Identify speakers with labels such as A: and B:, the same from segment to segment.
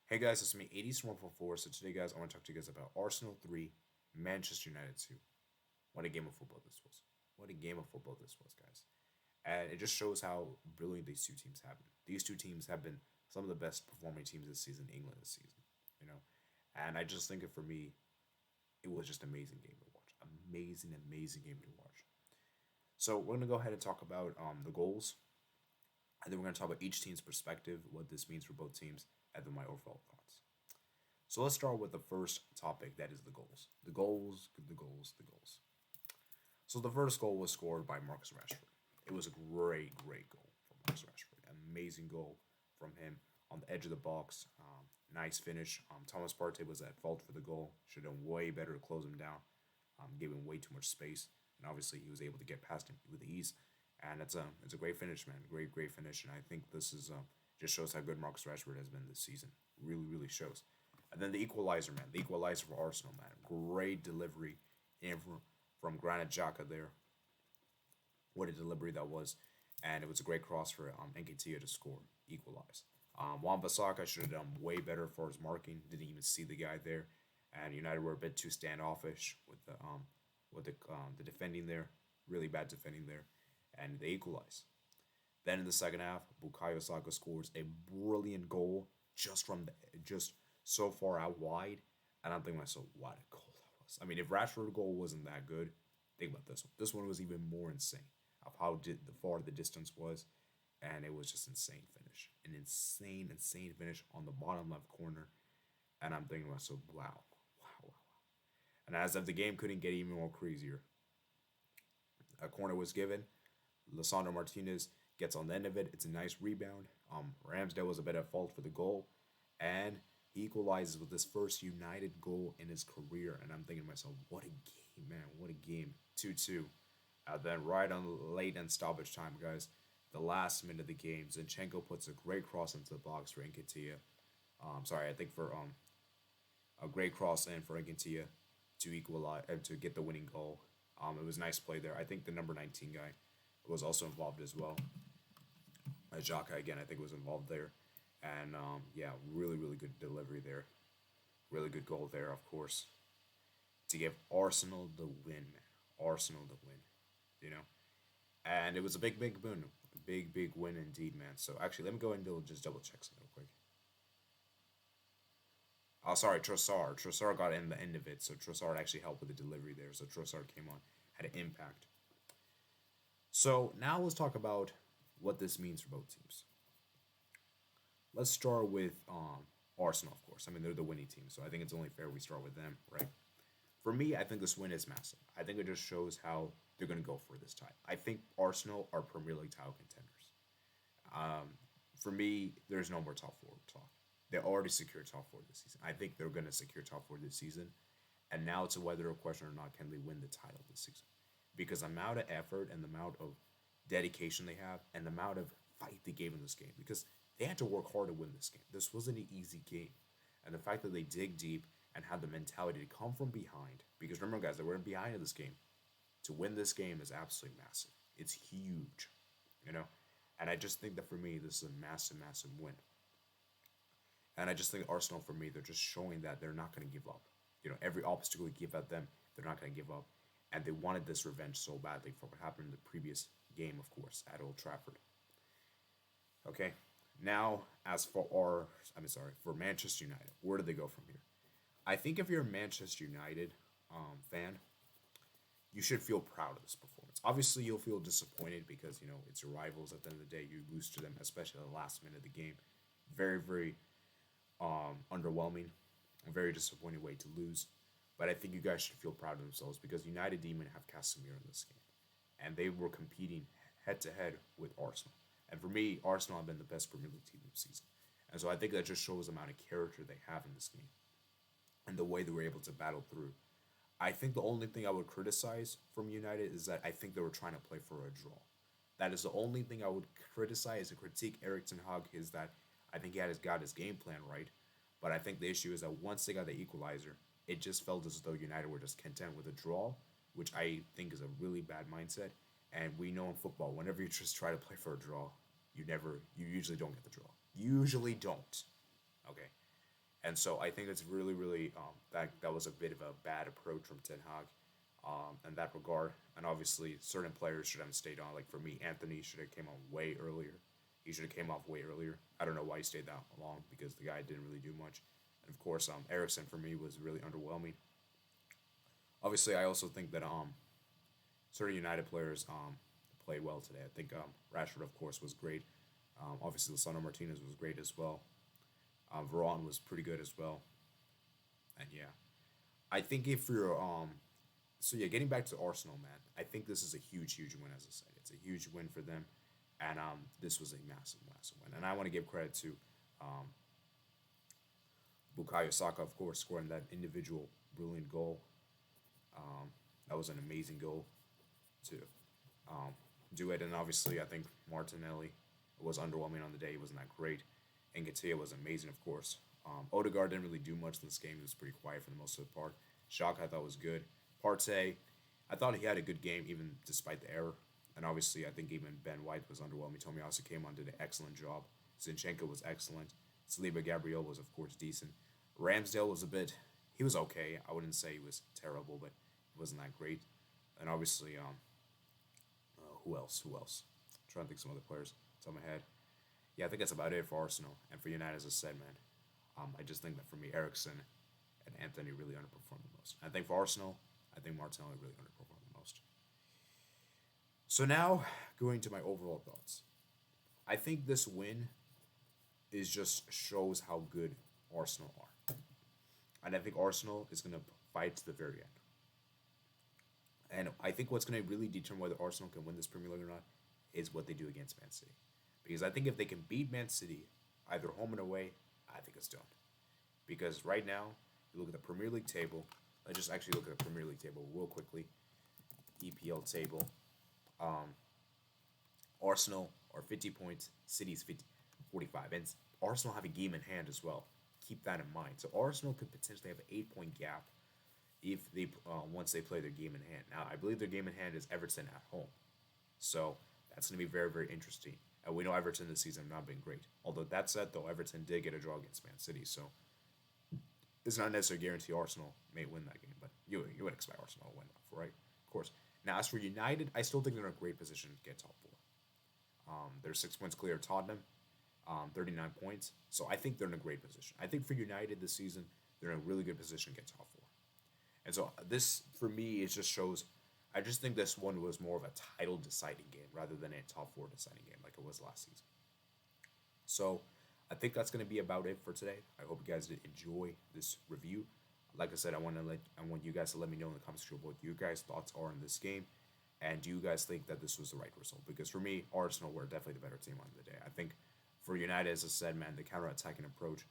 A: Hey guys, it's me, 8144. So today, guys, I want to talk to you guys about Arsenal 3, Manchester United 2. What a game of football this was. What a game of football this was, guys. And it just shows how brilliant these two teams have been. These two teams have been some of the best performing teams this season in England this season, you know. And I just think for me, it was just an amazing game to watch. Amazing, amazing game to watch. So we're going to go ahead and talk about the goals. And then we're going to talk about each team's perspective, what this means for both teams, and then my overall thoughts. So let's start with the first topic, that is the goals. The goals, the goals, the goals. So the first goal was scored by Marcus Rashford. It was a great, great goal from Marcus Rashford. Amazing goal from him on the edge of the box. Nice finish. Thomas Partey was at fault for the goal. Should have done way better to close him down. Giving way too much space, and obviously he was able to get past him with ease. And it's a great finish, man. Great finish. And I think this is just shows how good Marcus Rashford has been this season. Really shows. And then the equalizer, man. The equalizer for Arsenal, man. Great delivery in from Granit Xhaka there. What a delivery that was. And it was a great cross for Nketiah to score, equalize. Wan-Bissaka should have done way better for his marking. Didn't even see the guy there. And United were a bit too standoffish with the defending there. Really bad defending there. And they equalize. Then in the second half, Bukayo Saka scores a brilliant goal just so far out wide, and I'm thinking to myself, what a goal that was. I mean, if Rashford's goal wasn't that good, think about this one. This one was even more insane of how far the distance was, and it was just insane finish, an insane finish on the bottom left corner, and I'm thinking to myself, wow. And as if the game couldn't get even more crazier, a corner was given. Lisandro Martinez gets on the end of it. It's a nice rebound. Ramsdale was a bit at fault for the goal, and he equalizes with his first United goal in his career. And I'm thinking to myself, what a game, man! What a game. 2-2. Then right on late and stoppage time, guys, the last minute of the game, Zinchenko puts a great cross into the box for Nketiah. I think for a great cross in for Nketiah to equalize to get the winning goal. It was a nice play there. I think the number 19 guy was also involved as well. Xhaka again, I think was involved there, and yeah, really good delivery there, really good goal there, of course, to give Arsenal the win, man. Arsenal the win, you know, and it was a big boon, big win indeed, man. So actually, let me go and just double check something real quick. Oh, sorry, Trossard. Trossard got in the end of it, so Trossard actually helped with the delivery there. So Trossard came on, had an impact. So now let's talk about what this means for both teams. Let's start with Arsenal, of course. I mean, they're the winning team, so I think it's only fair we start with them, right? For me, I think this win is massive. I think it just shows how they're going to go for this title. I think Arsenal are Premier League title contenders. For me, there's no more top four talk. They already secured top four this season. I think they're going to secure top four this season. And now it's whether a question or not can they win the title this season. Because the amount of effort and the amount of dedication they have and the amount of fight they gave in this game. Because they had to work hard to win this game. This wasn't an easy game. And the fact that they dig deep and had the mentality to come from behind. Because remember, guys, they were behind in this game. To win this game is absolutely massive. It's huge, you know? And I just think that for me, this is a massive win. And I just think Arsenal, for me, they're just showing that they're not going to give up. You know, every obstacle we give at them, they're not going to give up. And they wanted this revenge so badly for what happened in the previous game, of course, at Old Trafford. Okay, now as for for Manchester United, where do they go from here? I think if you're a Manchester United fan, you should feel proud of this performance. Obviously, you'll feel disappointed because it's your rivals. At the end of the day, you lose to them, especially the last minute of the game. Very underwhelming. A very disappointing way to lose. But I think you guys should feel proud of themselves because United didn't even have Casemiro in this game. And they were competing head to head with Arsenal. And for me, Arsenal have been the best Premier League team this season. And so I think that just shows the amount of character they have in this game and the way they were able to battle through. I think the only thing I would criticize from United is that I think they were trying to play for a draw. That is the only thing I would criticize and critique Erik ten Hag is that I think he got his game plan right. But I think the issue is that once they got the equalizer, it just felt as though United were just content with a draw, which I think is a really bad mindset. And we know in football, whenever you just try to play for a draw, you usually don't get the draw. Usually don't. Okay. And so I think it's really, really that was a bit of a bad approach from Ten Hag in that regard. And obviously, certain players should have stayed on. Like for me, Anthony should have came on way earlier. He should have came off way earlier. I don't know why he stayed that long because the guy didn't really do much. And of course, Ericsson for me was really underwhelming. Obviously, I also think that certain United players played well today. I think Rashford, of course, was great. Obviously, Lisandro Martinez was great as well. Varane was pretty good as well. And yeah, I think if you're so yeah, getting back to Arsenal, man, I think this is a huge, huge win. As I said, it's a huge win for them, and this was a massive, massive win. And I want to give credit to um, Bukayo Saka, of course, scoring that individual brilliant goal. That was an amazing goal to um, do it. And obviously, I think Martinelli was underwhelming on the day. He wasn't that great. And Nketiah was amazing, of course. Odegaard didn't really do much in this game. He was pretty quiet for the most of the part. Shock, I thought, was good. Partey, I thought he had a good game, even despite the error. And obviously, I think even Ben White was underwhelming. Tomiyasu came on, did an excellent job. Zinchenko was excellent. Saliba Gabriel was, of course, decent. Ramsdale was he was okay. I wouldn't say he was terrible, but he wasn't that great. And obviously, who else? I'm trying to think of some other players. It's on my head. Yeah, I think that's about it for Arsenal. And for United, as I said, man, I just think that for me, Ericsson and Anthony really underperformed the most. I think for Arsenal, I think Martinelli really underperformed the most. So now, going to my overall thoughts. I think this win is just shows how good Arsenal are. And I think Arsenal is going to fight to the very end. And I think what's going to really determine whether Arsenal can win this Premier League or not is what they do against Man City. Because I think if they can beat Man City, either home and away, I think it's done. Because right now, you look at the Premier League table. Let's just actually look at the Premier League table real quickly. EPL table. Arsenal are 50 points. City's 45. And Arsenal have a game in hand as well. Keep that in mind. So Arsenal could potentially have an 8-point gap if they once they play their game in hand. Now, I believe their game in hand is Everton at home. So that's going to be very, very interesting. And we know Everton this season have not been great. Although that said, though, Everton did get a draw against Man City. So it's not necessarily guarantee Arsenal may win that game. But you would expect Arsenal to win, right? Of course. Now, as for United, I still think they're in a great position to get top four. They're 6 points clear of Tottenham, 39 points. So I think they're in a great position. I think for United this season, they're in a really good position to get top four. And so this, for me, it just shows, I just think this one was more of a title deciding game rather than a top four deciding game like it was last season. So I think that's going to be about it for today. I hope you guys did enjoy this review. Like I said, I want you guys to let me know in the comments what your guys' thoughts are in this game. And do you guys think that this was the right result? Because for me, Arsenal were definitely the better team on the day. I think for United, as I said, man, the counter-attacking approach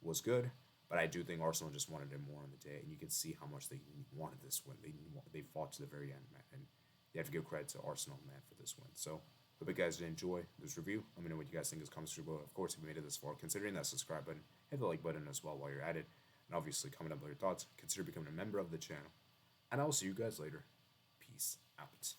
A: was good. But I do think Arsenal just wanted it more on the day. And you can see how much they wanted this win. They fought to the very end, man. And you have to give credit to Arsenal, man, for this win. So hope you guys did enjoy this review. Let me know what you guys think in the comments below. Of course, if you made it this far, considering that subscribe button, hit the like button as well while you're at it. And obviously, comment down below your thoughts. Consider becoming a member of the channel. And I will see you guys later. Peace out.